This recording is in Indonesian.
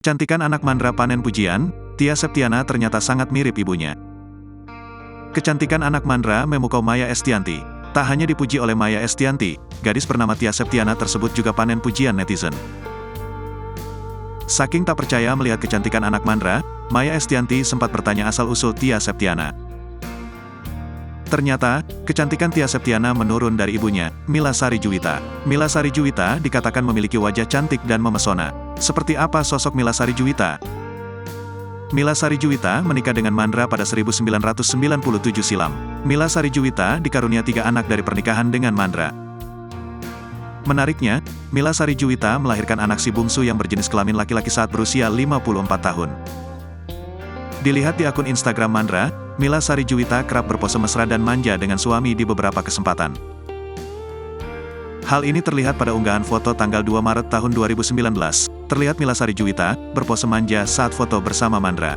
Kecantikan anak Mandra panen pujian, Tia Septiana ternyata sangat mirip ibunya. Kecantikan anak Mandra memukau Maya Estianty. Tak hanya dipuji oleh Maya Estianty, gadis bernama Tia Septiana tersebut juga panen pujian netizen. Saking tak percaya melihat kecantikan anak Mandra, Maya Estianty sempat bertanya asal-usul Tia Septiana. Ternyata, kecantikan Tia Septiana menurun dari ibunya, Mila Sari Juwita. Mila Sari Juwita dikatakan memiliki wajah cantik dan memesona. Seperti apa sosok Mila Sari Juwita? Mila Sari Juwita menikah dengan Mandra pada 1997 silam. Mila Sari Juwita dikarunia 3 anak dari pernikahan dengan Mandra. Menariknya, Mila Sari Juwita melahirkan anak si bungsu yang berjenis kelamin laki-laki saat berusia 54 tahun. Dilihat di akun Instagram Mandra, Mila Sari Juwita kerap berpose mesra dan manja dengan suami di beberapa kesempatan. Hal ini terlihat pada unggahan foto tanggal 2 Maret tahun 2019. Terlihat Mila Sari Juwita berpose manja saat foto bersama Mandra.